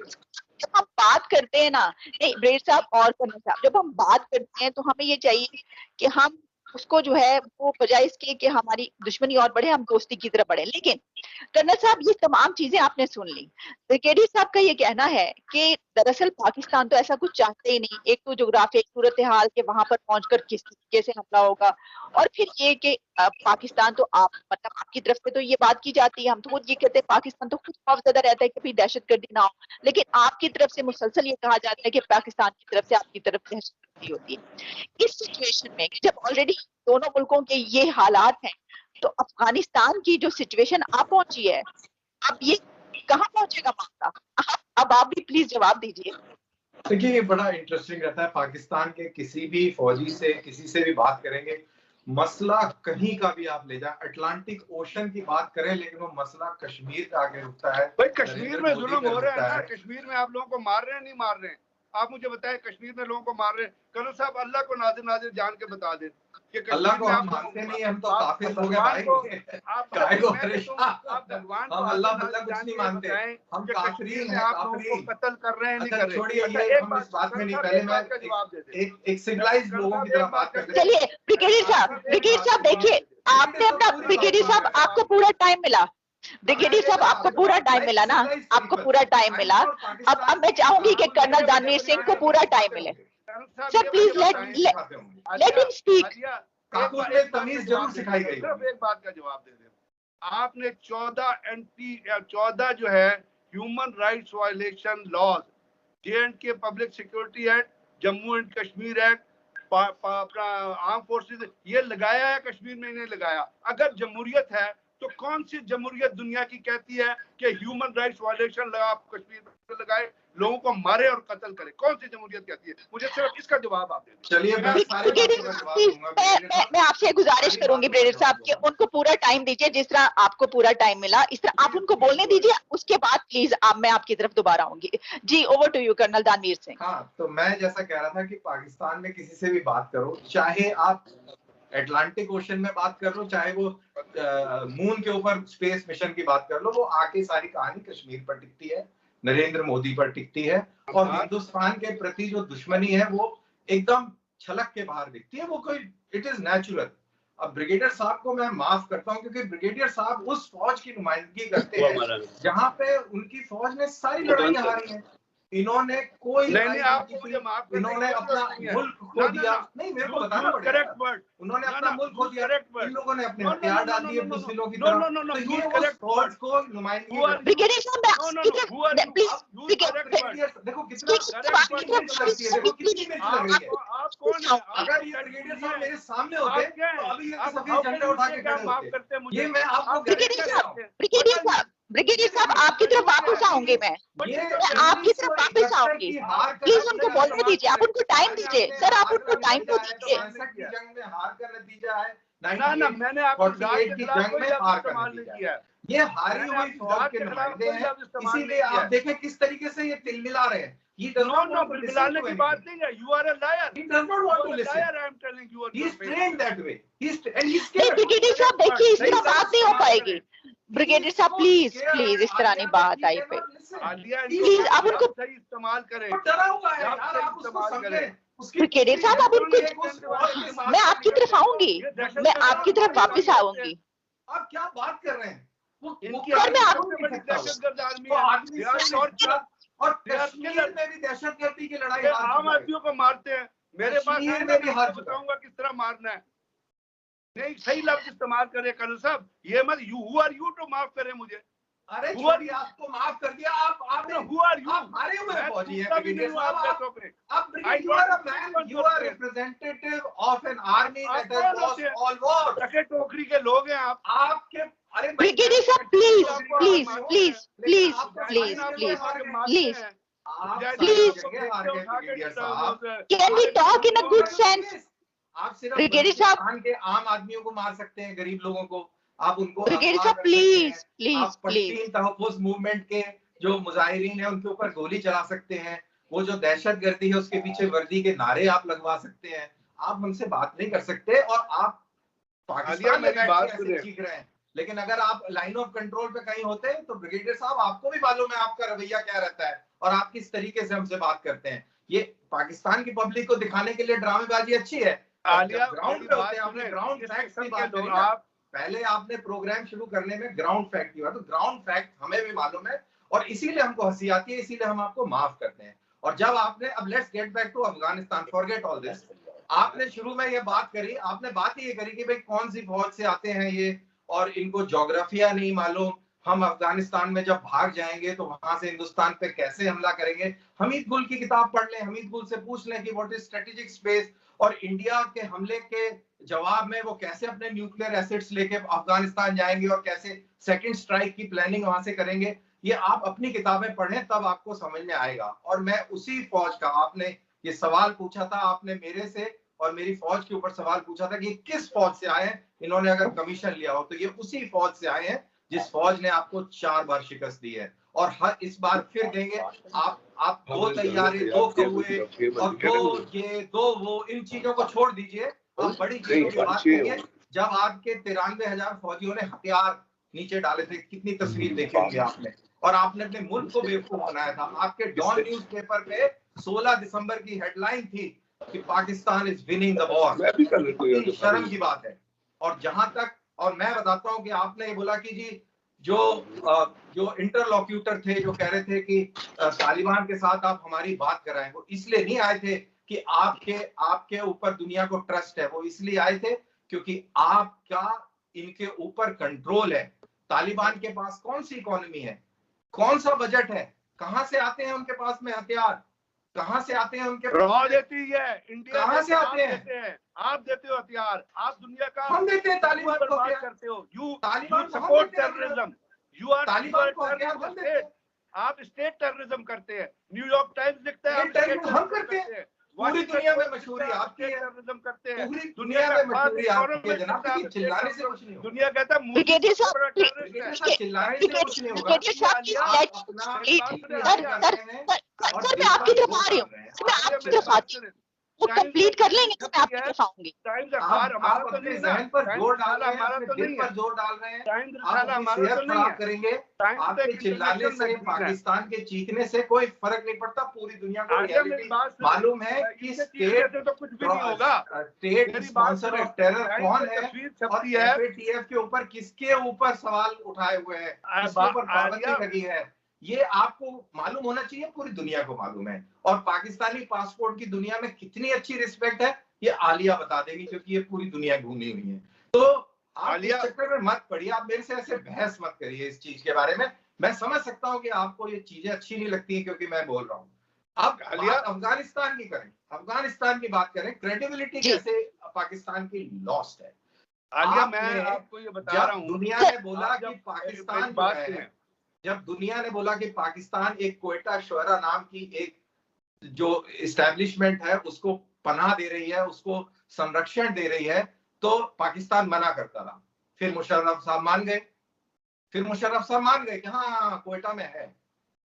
जब हम बात करते हैं ना, नहीं ब्रिगेडियर साहब और कर्नल साहब, जब हम बात करते हैं तो हमें ये चाहिए कि हम उसको जो है वो बजाय इसके कि हमारी दुश्मनी और बढ़े, हम दोस्ती की तरफ बढ़े। लेकिन कर्नल साहब, ये तमाम चीजें आपने सुन ली। ब्रिगेडियर साहब का ये कहना है कि दरअसल पाकिस्तान तो ऐसा कुछ चाहते ही नहीं। एक तो जोग्राफिक सूरत हाल के वहां पर पहुंचकर किस तरीके से हमला होगा, और फिर ये कि पाकिस्तान तो आप मतलब आपकी तरफ से तो ये बात की जाती है, हम तो खुद ये कहते हैं पाकिस्तान तो खुद खौफजदा रहता है कि भाई दहशतगर्दी ना हो, लेकिन आपकी तरफ से मुसलसल ये कहा जाता है कि पाकिस्तान की तरफ से आपकी तरफ दहशतगर्दी होती है। इस सिचुएशन में जब ऑलरेडी दोनों मुल्कों के ये हालात हैं, तो अफगानिस्तान की जो सिचुएशन आप पहुंची है, अब ये कहाँ पहुंचेगा मामला? अब आप भी प्लीज जवाब दीजिए। देखिए, ये बड़ा इंटरेस्टिंग रहता है। पाकिस्तान के किसी भी फौजी से किसी से भी बात करेंगे, मसला कहीं का भी आप ले जाए, अटलांटिक ओशन की बात करें, लेकिन वो मसला कश्मीर का आगे रुकता है। भाई कश्मीर में जुल्म हो रहा है ना, कश्मीर में आप लोगों को मार रहे हैं नहीं मार रहे हैं? आप मुझे बताएं, कश्मीर में लोगों को मार रहे हैं। कर्नल साहब, अल्लाह को नाज़िर नाज़िर जान के बता दें कि अल्लाह को हम मानते नहीं, हम तो काफिर हो गए भाई। आप भगवान को अल्लाह कुछ नहीं मानते, हम काफिरीन हैं, आप लोगों को कत्ल कर रहे हैं नहीं कर रहे? छोड़िए ये, हम इस बात में नहीं, पहले मैं एक सिविलाइज्ड लोगों की तरह बात करते हैं। चलिए ब्रिगेडियर साहब देखिए, आपने अपना ब्रिगेडियर साहब आपको पूरा टाइम मिला, ब्रिगेडियर साहब आपको पूरा टाइम मिला ना, आपको पूरा टाइम मिला। अब मैं चाहूंगी कि कर्नल दानवीर सिंह को पूरा टाइम मिले। Sir please let him speak. तमीज जरूर सिखाई गई। सिर्फ एक बात का जवाब दे दें। आपने 14 जो है human rights violation laws, J&K public security act, Jammu and Kashmir act, अपना आर्म फोर्सेस, ये लगाया है कश्मीर में नहीं लगाया? अगर जमहूरियत है तो कौन सी जमहूरियत दुनिया की कहती है कि ह्यूमन राइट्स वायलेशन लगा आप कश्मीर में लगाए, लोगों को मारे और कत्ल करे? कौन सी जमहूरियत कहती है? मुझे सिर्फ इसका जवाब आप दें। चलिए मैं आपसे गुजारिश करूंगी ब्रिगेडियर साहब कि उनको पूरा टाइम दीजिए, जिस तरह आपको पूरा टाइम मिला इस तरह आप उनको बोलने दीजिए, उसके बाद प्लीज मैं आपकी तरफ दोबारा आऊंगी। जी, ओवर टू यू कर्नल दानवीर सिंह। हाँ, तो मैं जैसा कह रहा था कि पाकिस्तान में किसी से भी बात करो, चाहे आप अटलांटिक ओशन में बात कर लो, चाहे वो मून के ऊपर स्पेस मिशन की बात कर लो, वो आके सारी कहानी कश्मीर पर टिकती है, नरेंद्र मोदी पर टिकती है, और हिंदुस्तान के प्रति जो दुश्मनी है वो एकदम छलक के बाहर दिखती है। वो कोई इट इज नेचुरल। अब ब्रिगेडियर साहब को मैं माफ करता हूं, क्योंकि ब्रिगेडियर साहब उस फौज की नुमाइंदगी करते हैं जहां पे उनकी फौज ने सारी लड़ाइयां हारी हैं। इन्होंने कोई इन्होंने अपना मुल्क खो दिया नहीं, मेरे को बताना पड़ेगा। उन्होंने अपना मुल्क खो दिया, इन लोगों ने अपने हथियार डाल दिए मुस्लिमों की तरफ। तो ये उस फौज को नुमाइंदगी, ब्रिगेडियर साहब देखो देखो कितनी मिर्च लग रही है। अगर ये ब्रिगेडियर साहब मेरे सामने होते तो अभी ये सफेद झंडा उठा के खड़े होते। ये मैं आपको ब्रिगेडियर साहब आपकी तरफ वापस आऊंगी, मैं आपकी तरफ वापस आऊंगी। प्लीज उनको बोलने दीजिए, आप उनको टाइम दीजिए। सर आप उनको टाइम तो दीजिए। जंग में हार का नतीजा है, ना मैंने आपको की जंग में हार का नतीजा है। ये हारी हुई फौज के नुमाइंदे हैं, इसीलिए आप देखें किस तरीके से ये तिलमिला रहे हैं। He does not want to listen to की बात नहीं है। You are a liar. He does not want to listen. Liar, I am telling you. He is trained that way. He's scared. Brigadier साहब देखिए, इस तरह बात नहीं हो पाएगी। ब्रिगेडियर साहब प्लीज इस तरह नहीं बात आई पे। प्लीज आप उनको सही इस्तेमाल करें। डरा हुआ है यार, आप उसको समझें। ब्रिगेडियर साहब आप उनको, मैं आपकी तरफ आऊंगी, मैं आपकी तरफ वापस आऊंगी। आप क्या बात कर रहे हैं? और कश्मीर में भी दहशतगर्दी की लड़ाई आम आदमियों को मारते हैं। मेरे पास में भी बताऊंगा किस तरह मारना है। नहीं, सही लफ्ज इस्तेमाल करें कर्नल साहब। ये मत हु आर यू टू माफ करें मुझे। अरे छोड़िए, आपको माफ कर दिया। आपने हु आर यू, आप हारे हुए फौजी हैं ब्रिगेडियर साहब। आप brigadier, you are representative of an army that has lost all war. टके टोकरी के लोग हैं आप। आपके अरे ब्रिगेडियर साहब please please please please please please please please can we talk in a good sense? आप सिर्फ ब्रिगेडियर साहब के आम आदमियों को मार सकते हैं, गरीब लोगों को आप उनको। ब्रिगेडियर साहब प्लीज प्लीज प्लीज तहफ़्फ़ुज़ मूवमेंट के जो मुजाहिरीन है उनके ऊपर गोली चला सकते हैं। वो जो दहशतगर्दी है उसके पीछे वर्दी के नारे आप लगवा सकते हैं। आप हमसे बात नहीं कर सकते और आप पाकिस्तान में ऐसे चीख रहे हैं। लेकिन अगर आप लाइन ऑफ कंट्रोल पे कहीं होते हैं तो ब्रिगेडियर साहब आपको भी मालूम है आपका रवैया क्या रहता है और आप किस तरीके से हमसे बात करते हैं। ये पाकिस्तान की पब्लिक को दिखाने के लिए ड्रामेबाजी अच्छी है। आलिया ग्राउंड पे होते हैं, आपने ग्राउंड फैक्ट्स की बात करी ना, पहले आपने प्रोग्राम शुरू करने में ग्राउंड फैक्ट की बात, तो ग्राउंड फैक्ट हमें भी मालूम है और इसीलिए हमको हंसी आती है, इसीलिए हम आपको माफ करते हैं। और जब आपने, अब let's get back to Afghanistan, forget all this, आपने शुरू में ये बात करी, आपने बात ये करी कि भाई कौन सी फौज से आते हैं ये और इनको ज्योग्राफिया नहीं मालूम, हम अफगानिस्तान में जब भाग जाएंगे तो वहां से हिंदुस्तान पे कैसे हमला करेंगे। हमीद गुल की किताब पढ़ लें, हमीद गुल से पूछ लें कि व्हाट इज स्ट्रेटेजिक स्पेस, और इंडिया के हमले के जवाब में वो कैसे अपने न्यूक्लियर एसिड्स लेके अफगानिस्तान जाएंगे और कैसे सेकंड स्ट्राइक की प्लानिंग वहां से करेंगे। ये आप अपनी किताबें पढ़ें तब आपको समझ में आएगा। और मैं उसी फौज का, आपने ये सवाल पूछा था, आपने मेरे से और मेरी फौज के ऊपर सवाल पूछा था कि किस फौज से आए हैं इन्होंने अगर कमीशन लिया हो, तो ये उसी फौज से आए हैं जिस फौज ने आपको 4 बार शिकस्त दी है और हर इस बार फिर देंगे। आप 2 तैयारी, 2 कौवे और 2 ये 2 वो, इन चीजों को छोड़ दीजिए, आप बड़ी चीजों की बात करिए। जब आपके 93,000 फौजियों ने हथियार नीचे डाले थे, कितनी तस्वीर देखी होंगी आपने, और आपने अपने मुल्क को बेवकूफ बनाया था। आपके डॉन न्यूज़पेपर पे 16 दिसंबर की हेडलाइन थी कि Pakistan is winning the war. शर्म की बात है। और जहां तक, और मैं बताता हूं कि आपने ये बोला कि जी जो इंटरलॉक्यूटर थे जो कह रहे थे कि तालिबान के साथ आप हमारी बात कराएं, वो इसलिए नहीं आए थे कि आपके ऊपर दुनिया को ट्रस्ट है, वो इसलिए आए थे क्योंकि आपका इनके ऊपर कंट्रोल है। तालिबान के पास कौन सी इकोनॉमी है, कौन सा बजट है, कहां से आते हैं उनके पास में हथियार, कहां से आते हैं उनके रॉ देती है इंडिया, कहां से आते हैं? आप देते हो हथियार, आप दुनिया का, हम देते हैं तालिबान को, बात करते हो, you Taliban support terrorism, you are Taliban को हथियार हम देते हैं, आप स्टेट टेररिज्म करते हैं। न्यूयॉर्क टाइम्स लिखता है हम करते हैं। पूरी दुनिया में मशहूरी आपकी है, टेररिज्म करते हैं, पूरी दुनिया में मशहूरी आपकी है जनाब, कि चिल्लाने से कुछ नहीं होगा। दुनिया कहता है ब्रिगेडियर साहब, चिल्लाने से कुछ नहीं होगा। सर मैं आपकी तरफ आ रही हूँ, मैं आपकी तरफ आती हूँ, वो कंप्लीट कर लेंगे तो मैं आपकी तरफ आऊंगी। आप अपने जहन पर जोर डाल रहे हैं, अपने दिल पर जोर डाल रहे हैं, आप अपनी सेहत खराब करेंगे। आपके चिल्लाने से, पाकिस्तान के चीखने से कोई फर्क नहीं पड़ता। पूरी दुनिया को रियलिटी मालूम है कि स्टेट तो कुछ भी नहीं होगा, स्टेट स्पॉन्सर ऑफ टेरर कौन है और एफएटीएफ के ऊपर किसके ऊपर सवाल उठाए हुए हैं, किसके ऊपर पाबंदी लगी है, ये आपको मालूम होना चाहिए, पूरी दुनिया को मालूम है। और पाकिस्तानी पासपोर्ट की दुनिया में कितनी अच्छी रिस्पेक्ट है ये आलिया बता देगी, क्योंकि ये पूरी दुनिया घूमी हुई है। तो आप इस चक्कर में मत पड़िए, आप मेरे से ऐसे बहस मत करिए इस चीज के बारे में। मैं समझ सकता हूं कि आपको ये चीजें अच्छी नहीं लगती हैं क्योंकि मैं बोल रहा हूँ। अब अफगानिस्तान की करें, अफगानिस्तान की बात करें, क्रेडिबिलिटी कैसे पाकिस्तान की लॉस्ट है। आलिया मैं आपको ये बता रहा हूँ, दुनिया ने बोला कि पाकिस्तान है, जब दुनिया ने बोला कि पाकिस्तान एक क्वेटा शुरा नाम की एक जो इस्टेब्लिशमेंट है उसको पनाह दे रही है, उसको संरक्षण दे रही है, तो पाकिस्तान मना करता रहा। फिर मुशर्रफ साहब मान गए, कि हाँ क्वेटा में है।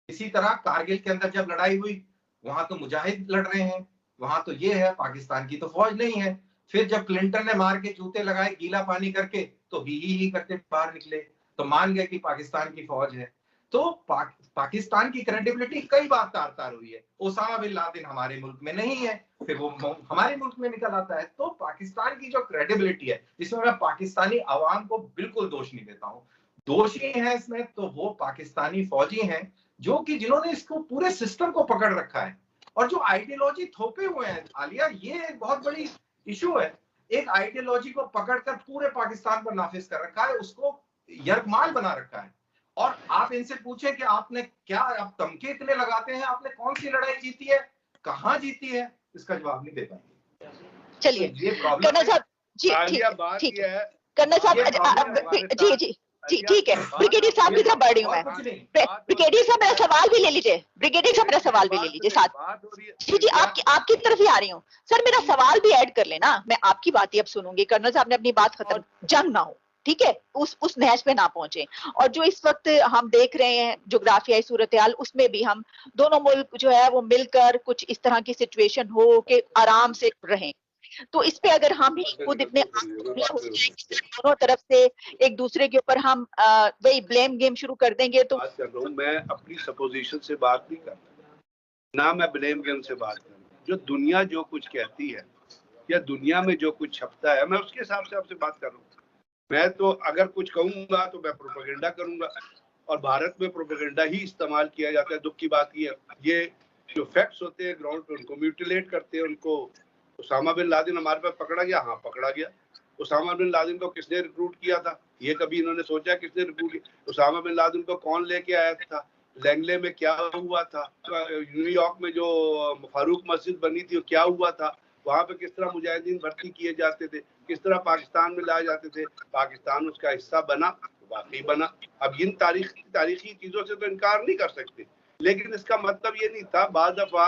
इसी तरह कारगिल के अंदर जब लड़ाई हुई, वहां तो मुजाहिद लड़ रहे हैं, वहां तो ये है, पाकिस्तान की तो फौज नहीं है। फिर जब क्लिंटन ने मार के जूते लगाए गीला पानी करके, तो ही करके बाहर निकले, तो मान गए कि पाकिस्तान की फौज है। तो पाकिस्तान की क्रेडिबिलिटी कई बार तार तार हुई है। ओसामा बिन लादेन हमारे मुल्क में नहीं है, फिर वो हमारे मुल्क में निकल आता है। तो पाकिस्तान की जो क्रेडिबिलिटी है, इसमें मैं पाकिस्तानी अवाम को बिल्कुल दोष नहीं देता हूँ। दोषी है इसमें तो वो पाकिस्तानी फौजी हैं जो कि जिन्होंने इसको पूरे सिस्टम को पकड़ रखा है और जो आइडियोलॉजी थोपे हुए हैं। आलिया, ये एक बहुत बड़ी इशू है। एक आइडियोलॉजी को पकड़कर पूरे पाकिस्तान पर नाफिज कर रखा है, उसको यरगमाल बना रखा है। और आप इनसे पूछें कि आपने क्या, आप तमके इतने लगाते हैं, आपने कौन सी लड़ाई जीती है, कहां जीती है, इसका जवाब नहीं दे पाएंगे। चलिए कन्ना साहब जी, ठीक है कन्ना साहब जी ठीक है। ब्रिगेडियर साहब की तरफ बढ़ रही हूँ मैं। ब्रिगेडियर साहब मेरा सवाल भी ले लीजिए, ब्रिगेडियर साहब मेरा सवाल भी ले लीजिए साथ। जी आपकी तरफ ही आ रही हूँ सर, मेरा सवाल भी ऐड कर लेना, मैं आपकी बात ही अब सुनूंगी। कर्नल साहब ने अपनी बात खत्म, जंग ना हो, ठीक है, उस नहज पे ना पहुंचे। और जो इस वक्त हम देख रहे हैं जोग्राफियाई सूरत हाल, उसमें भी हम दोनों मुल्क जो है वो मिलकर कुछ इस तरह की सिचुएशन हो कि आराम से रहें। तो इस पे अगर हम ही खुद इतने दोनों तरफ से एक दूसरे के ऊपर हम वही ब्लेम गेम शुरू कर देंगे तो बात कर रहा हूं, मैं अपनी सपोजिशन से बात नहीं करता ना, मैं ब्लेम गेम से बात कर रहा हूं। जो दुनिया जो कुछ कहती है या दुनिया में जो कुछ छपता है, मैं उसके हिसाब से आपसे बात कर रहा हूँ। मैं तो अगर कुछ कहूंगा तो मैं प्रोपेगेंडा करूंगा, और भारत में प्रोपेगेंडा ही इस्तेमाल किया जाता है। दुख की बात ये जो फैक्ट्स होते हैं ग्राउंड पे उनको म्यूटिलेट करते हैं। उनको उसामा बिन लादेन हमारे पास पकड़ा गया, हाँ पकड़ा गया। उसामा बिन लादेन को किसने रिक्रूट किया था, ये कभी इन्होंने सोचा किसने रिक्रूट किया? उसामा बिन लादेन को कौन लेके आया था? लैंगले में क्या हुआ था? न्यूयॉर्क में जो फारूक मस्जिद बनी थी क्या हुआ था? वहां पे किस तरह मुजाहिदीन भर्ती किए जाते थे, किस तरह पाकिस्तान में लाए जाते थे? पाकिस्तान उसका हिस्सा बना, वाकई बना। अब इन तारीखी चीजों से तो इनकार नहीं कर सकते, लेकिन इसका मतलब ये नहीं था। बाद दफा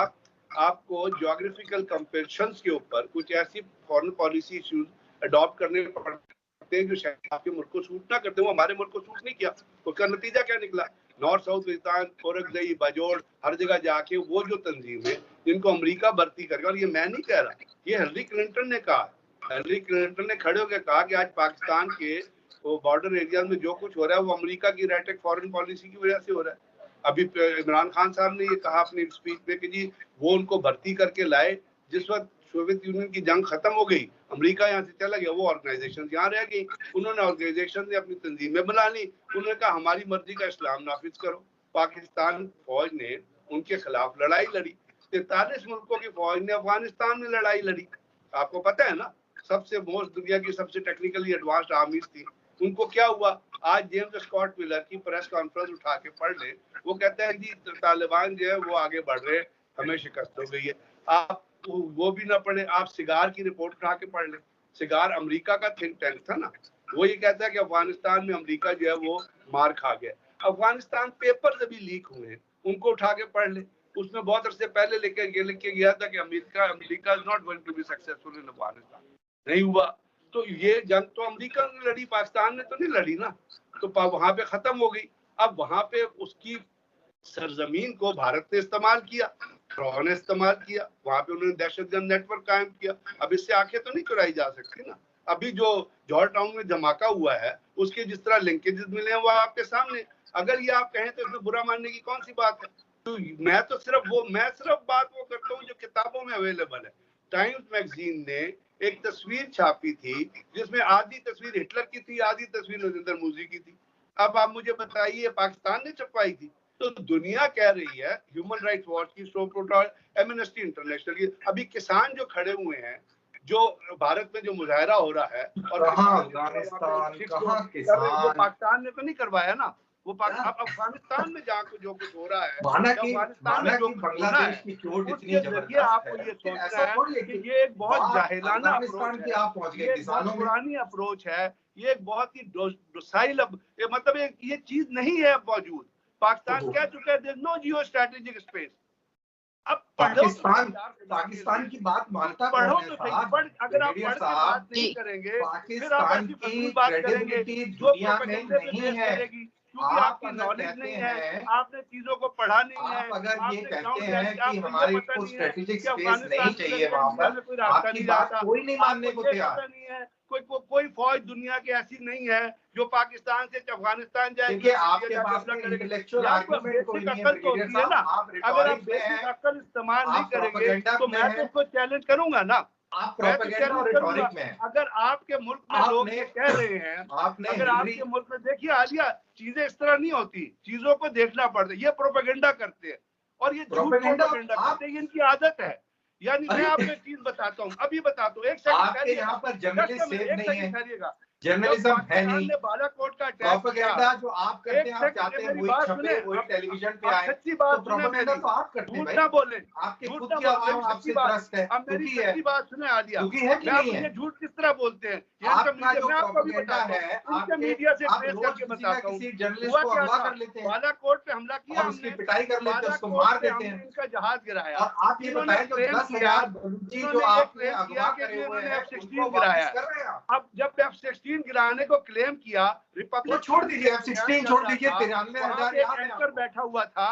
आपको ज्योग्राफिकल कंपेरिजन्स के ऊपर कुछ ऐसी फॉरेन पॉलिसी इश्यूज अडॉप्ट करने पड़ते हैं जो शायद आपके मुल्क को सूट ना करते। वो हमारे मुल्क को सूट नहीं किया। उसका नतीजा क्या निकला? नॉर्थ साउथ वजिस्तान, औरंगजेब, बाजोड़, हर जगह जाके वो जो तंजीम है जिनको अमेरिका भर्ती करेगा, और ये मैं नहीं कह रहा, ये हिलरी क्लिंटन ने कहा। हिलरी क्लिंटन ने खड़े होकर कहा कि आज पाकिस्तान के वो बॉर्डर एरिया में जो कुछ हो रहा है वो अमेरिका की रेटिक फॉरेन पॉलिसी की वजह से हो रहा है। अभी इमरान खान साहब ने ये कहा अपनी स्पीच में कि जी वो उनको भर्ती करके लाए जिस वक्त सोवियत यूनियन की जंग खत्म हो गई, अमेरिका यहाँ से चला गया, वो ऑर्गेनाइजेशन यहाँ रह गई। उन्होंने ऑर्गेनाइजेशन ने अपनी तंजीमें बना ली। उन्होंने कहा हमारी मर्जी का इस्लाम नाफिज करो। पाकिस्तान फौज ने उनके खिलाफ लड़ाई लड़ी। 43 मुल्कों की फौज ने अफगानिस्तान में लड़ाई लड़ी। आपको पता है ना, सबसे मोस्ट दुनिया की सबसे टेक्निकली एडवांस्ड आर्मीज थी। उनको क्या हुआ? आज जेम्स स्कॉट मिलर की प्रेस कॉन्फ्रेंस उठा के पढ़ ले, वो कहते हैं जी तालिबान जो है वो आगे बढ़ रहे, हमें शिकस्त हो गई है। आप वो भी ना पढ़े, आप सिगार की रिपोर्ट उठा के पढ़ ले। सिगार अमेरिका का थिंक टैंक था ना, वो ये कहता है कि अफगानिस्तान में अमेरिका जो है वो मार खा गया। अफगानिस्तान पेपर्स अभी लीक हुए हैं, उनको उठा के पढ़ ले। उसमें बहुत अरसे पहले लिख के गया था कि America is not going to be successful in Afghanistan. नहीं हुआ। तो ये जंग तो अमेरिका ने लड़ी, पाकिस्तान ने तो नहीं लड़ी ना। तो वहां पे खत्म हो गई। अब वहां पे उसकी सरजमीन को भारत ने इस्तेमाल किया, फ्रॉ ने इस्तेमाल किया, वहां पे उन्होंने दहशतगर्द नेटवर्क कायम किया। अब इससे आंखें तो नहीं चुराई जा सकती ना। अभी जो जॉर्ज टाउन में धमाका हुआ है उसके जिस तरह लिंकेजेस मिले हैं वो आपके सामने। अगर ये आप कहें तो इसमें बुरा मानने की कौन सी बात है? तो मैं सिर्फ बात वो करता हूँ जो किताबों में अवेलेबल है। टाइम्स मैगजीन ने एक तस्वीर छापी थी जिसमें आधी तस्वीर हिटलर की थी, आधी तस्वीर नरेंद्र मोदी की थी। अब आप मुझे बताइए पाकिस्तान ने छपाई थी? तो दुनिया कह रही है, ह्यूमन राइट्स वॉच की, एमनेस्टी इंटरनेशनल की, अभी किसान जो खड़े हुए हैं, जो भारत में जो मुजाहरा हो रहा है, और अफगानिस्तान कहाँ किसान, वो पाकिस्तान ने तो नहीं करवाया ना। वो अफगानिस्तान में जहाँ जो कुछ हो रहा है, बांग्लादेश की चोट इतनी जबरदस्त है, आपको ये सोचना है कि ये एक बहुत जाहिलाना अप्रोच है, पुरानी अप्रोच है, ये एक बहुत ही डोसाइल, मतलब ये चीज नहीं है मौजूद। पाकिस्तान कह चुका है there is no geo strategic space. अब पाकिस्तान की बात मानता पढ़ो तो सही, अगर आप पढ़ के बात नहीं करेंगे, पाकिस्तान की क्रेडिबिलिटी दुनिया में नहीं है, क्योंकि आपकी नॉलेज नहीं है, आपने चीजों को पढ़ा नहीं है। आप अगर ये कहते हैं कि हमारे को स्ट्रेटेजिक स्पेस नहीं चाहिए वहां पर, आपकी बात कोई नहीं मानने को तैयार नहीं है। कोई फौज दुनिया की ऐसी नहीं है जो पाकिस्तान से अफगानिस्तान जाएगी। देखिए आपके पास में इंटेलेक्चुअल आर्गुमेंट कोई नहीं है ब्रिगेडियर साहब, आप अगर आप बेसिक अक्ल इस्तेमाल नहीं करेंगे तो मैं तो उसको चैलेंज करूंगा ना। आप प्रोपेगेंडा और रिटोरिक में, अगर आपके मुल्क में लोग ये कह रहे हैं, अगर आपके मुल्क में, देखिए आलिया, चीजें इस तरह नहीं होती, चीजों को देखना पड़ता है। ये प्रोपेगेंडा करते हैं और ये प्रोपेगेंडा करते हैं, इनकी आदत है। यानी मैं आपको एक चीज बताता हूँ, अभी बताता हूँ, एक सेकंड। आपके यहाँ पर जर्नलिस्ट सेफ नहीं है, ठहरिएगा, जर्नलिज्म है नहीं, बालाकोट का प्रोपेगेंडा जो आप करते हैं, आप चाहते हैं वही छपे, वही टेलीविजन पे आए, सच्ची बात तो प्रोपेगेंडा तो आप करते हैं भाई, ना बोले, आपके खुद की आवाम सबसे त्रस्त है, अब मेरी सच्ची बात सुने आलिया, दुखी है कि नहीं है? झूठ किस तरह बोलते हैं? आपका जो प्रोपेगेंडा है, आपके मीडिया से ट्रेस करके बताता हूँ, किसी जर्नलिस्ट को हमला कर लेते हैं, बालाकोट पे हमला किया, उसकी पिटाई कर लेते हैं, उसको मार देते हैं, इनका जहाज गिराया, और आप ये बताएं जो 10,000 बलूची जो आपने अगवा करे हुए हैं, F-16 गिराया। अब जब F-16 गिराने को क्लेम किया, रिपब्लिक छोड़ दीजिए, F-16 छोड़ दीजिए, 93,000 एंकर बैठा हुआ था,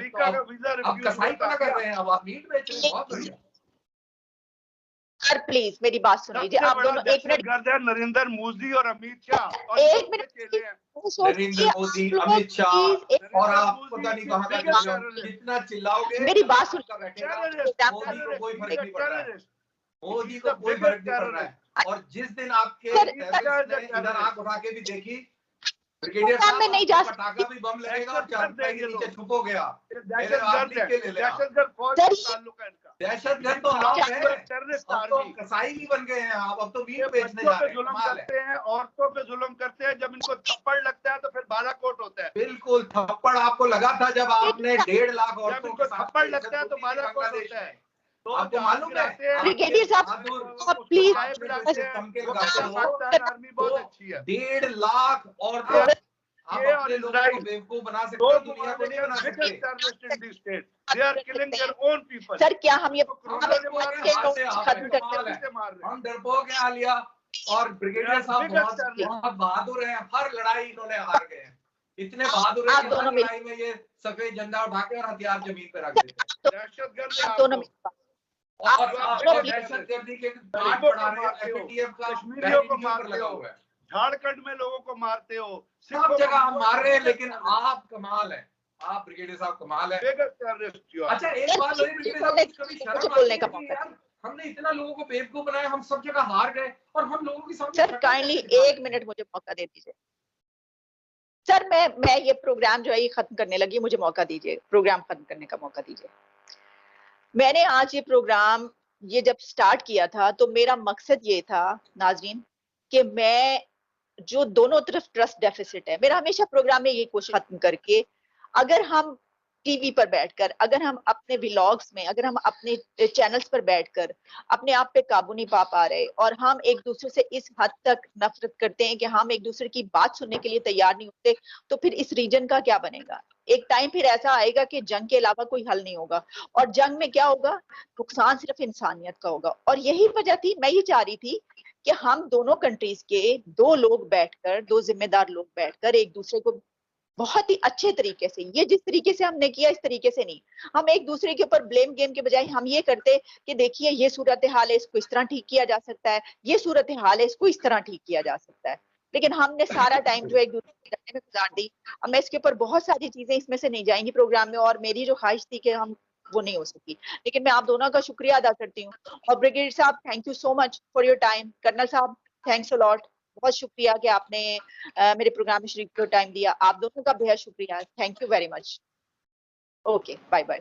अमेरिका का वीजा अब रिफ्यूज कसाई तो ना कर रहे हैं, अब आप मीट बेच रहे हैं, बहुत बढ़िया। सर प्लीज मेरी बात सुन लीजिए, आप दोनों एक मिनट, गर्द है नरेंद्र मोदी और अमित शाह और एक मिनट चेले हैं। नरेंद्र मोदी, अमित शाह और आप पता नहीं कहाँ का जितना चिल्लाओगे मेरी बात सुन, आपका बैठेगा। टेररिस्ट, मोदी को कोई फर्क नहीं पड़ रहा है, टेररिस्ट, मोदी को कोई फर्क नहीं पड़ रहा है। और जिस दिन आपके सर, टेररिस्ट ने इधर आंख उठा के भी देखी ब्रिगेडियर प्रोग्राम में नहीं जा पटाखा भी बम लगेगा और चारपाई के नीचे छुप हो गया। दहशतगर्द फौज से ताल्लुक है इनका। दहशतगर्द तो आप हैं, अब तो कसाई भी बन गए हैं आप, अब तो मीट बेचने जा रहे हैं। जुल्म करते हैं, औरतों पे जुल्म करते हैं, जब इनको थप्पड़ लगता है तो फिर बालाकोट होता है। बिल्कुल, थप्पड़ आपको लगा था जब आपने 1.5 लाख औरतों के साथ थप्पड़ लगता है तो बालाकोट होता है। तो आपको मालूम है ब्रिगेडियर साहब प्लीज, पाकिस्तान आर्मी बहुत अच्छी है। 1.5 लाख औरतें आप अपने लोगों को बेवकूफ बना सकते हैं, दुनिया को नहीं बना सकते। सर क्या हम ये खत्म करते हैं? हम डरपोक हैं आलिया, और ब्रिगेडियर साहब बहुत बहादुर हैं, हर लड़ाई इन्होंने हार गए हैं। इतने बहादुर हैं कि हर लड़ाई में ये सफेद झंडा उठा के और हथियार जमीन पे रख देते हैं। दोनों और दहशतगर्दी के काट बढ़ा रहे हैं, एफएटीएफ का कश्मीरियों को मार लगा हुआ है, झारखंड में लोगों को मारते हो, सब जगह हम मार रहे हैं, लेकिन आप कमाल है, आप ब्रिगेडियर साहब कमाल है। अच्छा एक बात ब्रिगेडियर साहब, कभी शर्म बोलने का आती है यार, हमने इतना लोगों को बेवकूफ बनाया, हम सब जगह हार गए और हम लोगों की सामने। सर काइंडली 1 मिनट मुझे मौका दे दीजिए सर। मैं ये प्रोग्राम जो है ये खत्म करने लगी, मुझे मौका दीजिए, प्रोग्राम खत्म करने का मौका दीजिए। मैंने आज ये प्रोग्राम ये जब स्टार्ट किया था तो मेरा मकसद ये था नाजरीन कि मैं जो दोनों तरफ ट्रस्ट डेफिसिट है, मेरा हमेशा प्रोग्राम में ये कोशिश खत्म करके, अगर हम टीवी पर बैठकर, अगर हम अपने व्लॉग्स में, अगर हम अपने चैनल्स पर बैठकर अपने आप पे काबू नहीं पा पा रहे और हम एक दूसरे से इस हद तक नफरत करते हैं कि हम एक दूसरे की बात सुनने के लिए तैयार नहीं होते, तो फिर इस रीजन का क्या बनेगा? एक टाइम फिर ऐसा आएगा कि जंग के अलावा कोई हल नहीं होगा, और जंग में क्या होगा? नुकसान सिर्फ इंसानियत का होगा। और यही वजह थी, मैं ये चाह रही थी कि हम दोनों कंट्रीज के दो लोग बैठकर, दो जिम्मेदार लोग बैठकर एक दूसरे को बहुत ही अच्छे तरीके से, ये जिस तरीके से हमने किया इस तरीके से नहीं, हम एक दूसरे के ऊपर ब्लेम गेम के बजाय हम ये करते कि देखिए ये सूरत हाल है, इसको इस तरह ठीक किया जा सकता है, ये सूरत हाल है, इसको इस तरह ठीक किया जा सकता है। लेकिन हमने सारा टाइम जो एक दूसरे के करने में गुजार दी। अब मैं इसके ऊपर बहुत सारी चीजें इसमें से नहीं जाएंगी प्रोग्राम में, और मेरी जो ख्वाहिश थी कि हम वो नहीं हो सकी, लेकिन मैं आप दोनों का शुक्रिया अदा करती हूँ। और ब्रिगेडियर साहब thank you so much for your time. Colonel साहब थैंक्स अ लॉट, बहुत शुक्रिया कि आपने मेरे प्रोग्राम में शरीक को टाइम दिया। आप दोनों का बेहद शुक्रिया, thank you very much. Okay bye bye.